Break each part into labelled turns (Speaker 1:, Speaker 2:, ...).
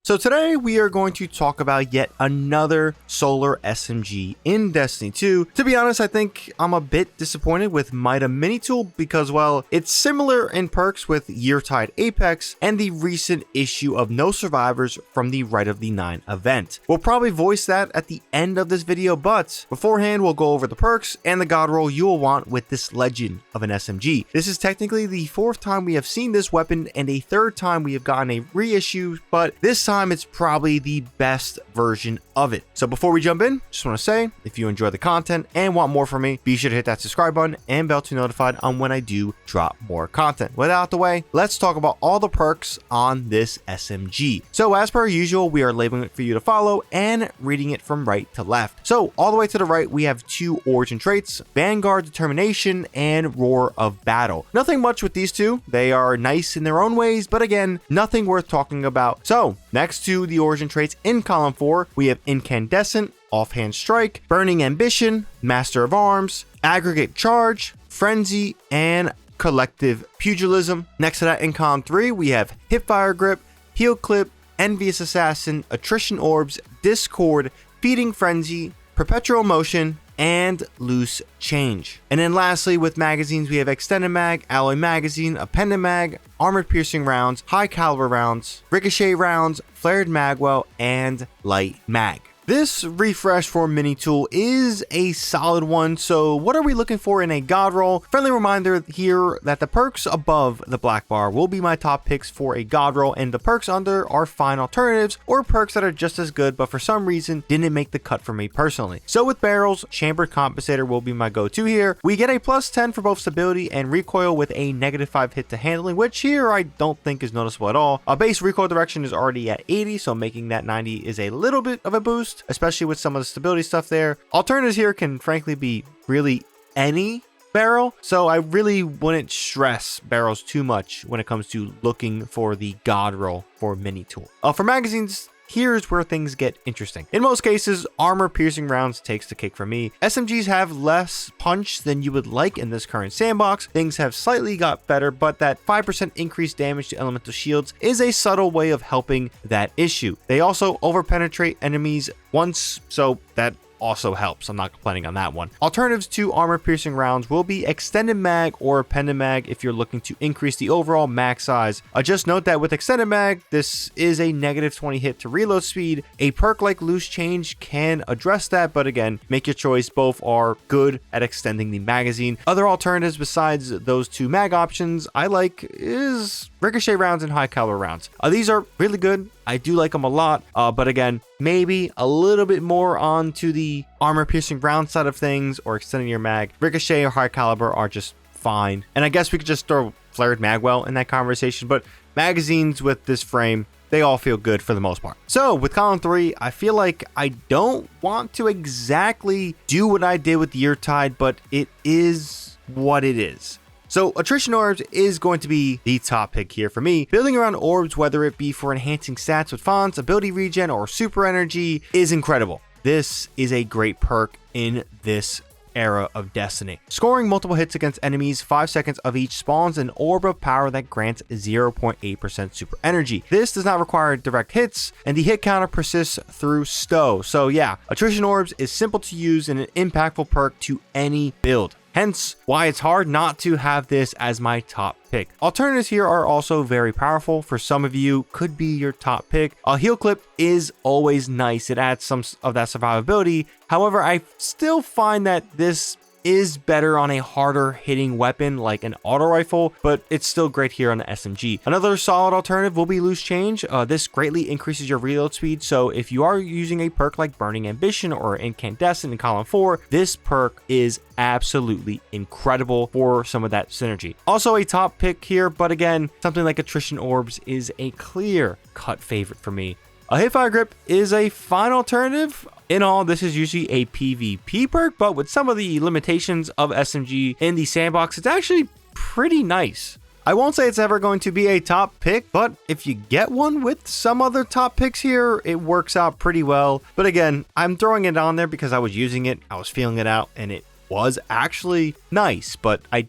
Speaker 1: So today we are going to talk about yet another solar SMG in Destiny 2. To be honest, I think I'm a bit disappointed with MIDA Mini Tool because, well, it's similar in perks with Yeartide Apex and the recent issue of No Survivors from the Right of the Nine event. We'll probably voice that at the end of this video, but beforehand we'll go over the perks and the god roll you will want with this legend of an SMG. This is technically the fourth time we have seen this weapon and a third time we have gotten a reissue, but this time it's probably the best version of it. So before we jump in, just want to say, if you enjoy the content and want more from me, be sure to hit that subscribe button and bell to be notified on when I do drop more content. With that out the way, let's talk about all the perks on this SMG. So as per usual, we are labeling it for you to follow and reading it from right to left. So all the way to the right, we have two origin traits, Vanguard Determination and Roar of Battle. Nothing much with these two. They are nice in their own ways, but again, nothing worth talking about. So next to the origin traits in column 4, we have Incandescent, Offhand Strike, Burning Ambition, Master of Arms, Aggregate Charge, Frenzy, and Collective Pugilism. Next to that in column 3, we have Hipfire Grip, Heal Clip, Envious Assassin, Attrition Orbs, Discord, Feeding Frenzy, Perpetual Motion, and Loose Change. And then lastly, with magazines, we have Extended Mag, Alloy Magazine, Appended Mag, Armored Piercing Rounds, High Caliber Rounds, Ricochet Rounds, Flared Magwell, and Light Mag. This refresh for Mini Tool is a solid one, so what are we looking for in a god roll? Friendly reminder here that the perks above the black bar will be my top picks for a god roll, and the perks under are fine alternatives or perks that are just as good but for some reason didn't make the cut for me personally. So with barrels, Chambered Compensator will be my go-to here. We get a plus 10 for both stability and recoil with a -5 hit to handling, which here I don't think is noticeable at all. A base recoil direction is already at 80, so making that 90 is a little bit of a boost, especially with some of the stability stuff there. Alternatives here can frankly be really any barrel, so I really wouldn't stress barrels too much when it comes to looking for the god roll for Mini Tool. For magazines, here's where things get interesting. In most cases, armor piercing rounds takes the cake for me. SMGs have less punch than you would like in this current sandbox. Things have slightly got better, but that 5% increased damage to elemental shields is a subtle way of helping that issue. They also overpenetrate enemies once, so that also helps. I'm not complaining on that one. Alternatives to armor piercing rounds will be Extended Mag or Appended Mag if you're looking to increase the overall mag size. Just note that with Extended Mag, this is a -20 hit to reload speed. A perk like Loose Change can address that, but again, make your choice. Both are good at extending the magazine. Other alternatives besides those two mag options I like is Ricochet rounds and High Caliber rounds. These are really good. I do like them a lot, but again, maybe a little bit more onto the armor piercing round side of things or extending your mag. Ricochet or High Caliber are just fine. And I guess we could just throw Flared Magwell in that conversation, but magazines with this frame, they all feel good for the most part. So with column 3, I feel like I don't want to exactly do what I did with Yeartide, but it is what it is. So Attrition Orbs is going to be the top pick here for me. Building around orbs, whether it be for enhancing stats with fonts, ability regen, or super energy, is incredible. This is a great perk in this era of Destiny. Scoring multiple hits against enemies, 5 seconds of each spawns an orb of power that grants 0.8% super energy. This does not require direct hits, and the hit counter persists through stow. So yeah, Attrition Orbs is simple to use and an impactful perk to any build. Hence why it's hard not to have this as my top pick. Alternatives here are also very powerful. For some of you, could be your top pick. A Heal Clip is always nice. It adds some of that survivability. However, I still find that this is better on a harder hitting weapon like an auto rifle, but it's still great here on the SMG. Another solid alternative will be Loose Change. This greatly increases your reload speed, so if you are using a perk like Burning Ambition or Incandescent in column 4, this perk is absolutely incredible for some of that synergy. Also a top pick here, but again, something like Attrition Orbs is a clear cut favorite for me. A Hipfire Grip is a fine alternative. In all, this is usually a PvP perk, but with some of the limitations of SMG in the sandbox, it's actually pretty nice. I won't say it's ever going to be a top pick, but if you get one with some other top picks here, it works out pretty well. But again, I'm throwing it on there because I was using it, I was feeling it out, and it was actually nice. But I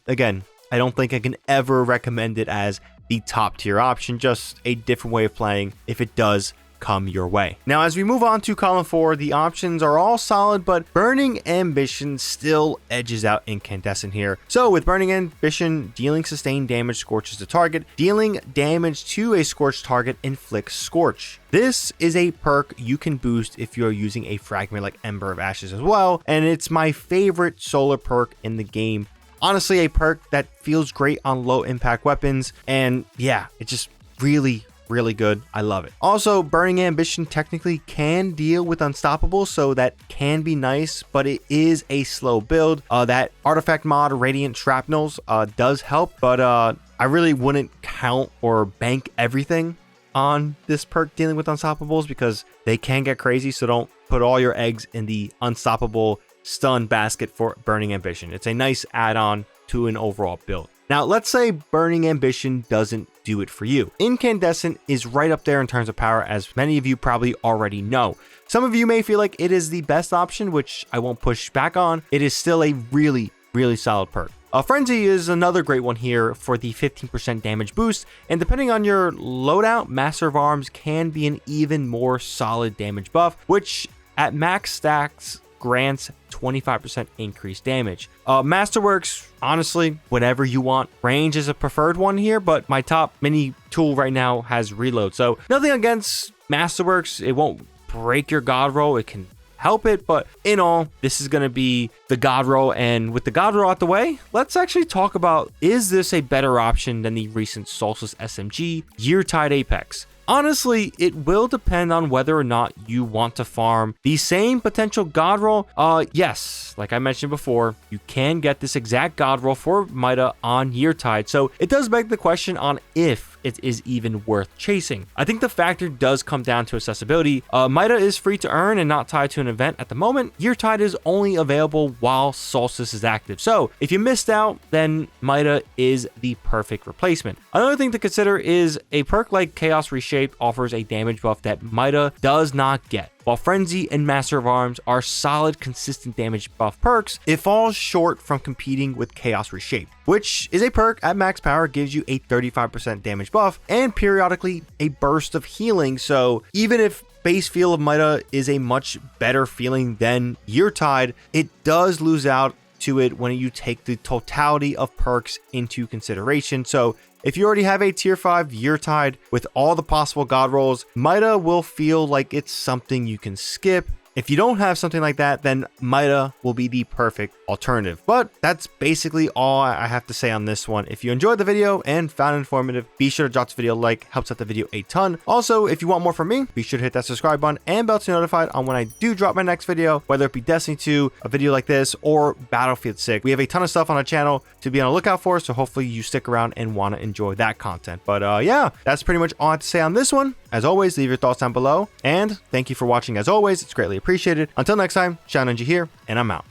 Speaker 1: don't think I can ever recommend it as the top tier option, just a different way of playing if it does come your way. Now, as we move on to column 4, the options are all solid, but Burning Ambition still edges out Incandescent here. So with Burning Ambition, dealing sustained damage scorches the target. Dealing damage to a scorched target inflicts Scorch. This is a perk you can boost if you're using a fragment like Ember of Ashes as well, and it's my favorite solar perk in the game. Honestly, a perk that feels great on low impact weapons, and yeah, it's just really good. I love it. Also, Burning Ambition technically can deal with Unstoppable, so that can be nice, but it is a slow build. That artifact mod, Radiant Shrapnels, does help, but I really wouldn't count or bank everything on this perk dealing with Unstoppables because they can get crazy, so don't put all your eggs in the Unstoppable stun basket for Burning Ambition. It's a nice add-on to an overall build. Now, let's say Burning Ambition doesn't do it for you. Incandescent is right up there in terms of power, as many of you probably already know. Some of you may feel like it is the best option, which I won't push back on. It is still a really solid perk. Frenzy is another great one here for the 15% damage boost, and depending on your loadout, Master of Arms can be an even more solid damage buff, which at max stacks grants 25% increased damage. Masterworks, honestly, whatever you want. Range is a preferred one here, but my top mini tool right now has reload. So nothing against Masterworks. It won't break your God Roll. It can help it, but in all, this is going to be the God Roll. And with the God Roll out the way, let's actually talk about, is this a better option than the recent Solstice SMG, Yeartide Apex? Honestly, it will depend on whether or not you want to farm the same potential God Roll. Yes, like I mentioned before, you can get this exact God Roll for MIDA on Yeartide, so it does beg the question on if it is even worth chasing. I think the factor does come down to accessibility. MIDA is free to earn and not tied to an event at the moment. Yeartide is only available while Solstice is active, so if you missed out, then MIDA is the perfect replacement. Another thing to consider is a perk like Chaos Reshape offers a damage buff that MIDA does not get. While Frenzy and Master of Arms are solid, consistent damage buff perks, it falls short from competing with Chaos Reshape, which is a perk at max power, gives you a 35% damage buff and periodically a burst of healing. So even if base feel of MIDA is a much better feeling than Yeartide, it does lose out to it when you take the totality of perks into consideration. So if you already have a tier 5 Yeartide with all the possible God Rolls, MIDA will feel like it's something you can skip. If you don't have something like that, then MIDA will be the perfect alternative. But that's basically all I have to say on this one. If you enjoyed the video and found it informative, be sure to drop this video a like, helps out the video a ton. Also, if you want more from me, be sure to hit that subscribe button and bell to be notified on when I do drop my next video, whether it be Destiny 2, a video like this, or Battlefield 6. We have a ton of stuff on the channel to be on the lookout for, so hopefully you stick around and want to enjoy that content. But yeah, that's pretty much all I have to say on this one. As always, leave your thoughts down below, and thank you for watching as always. It's greatly appreciated. Until next time, ShadowNinja here, and I'm out.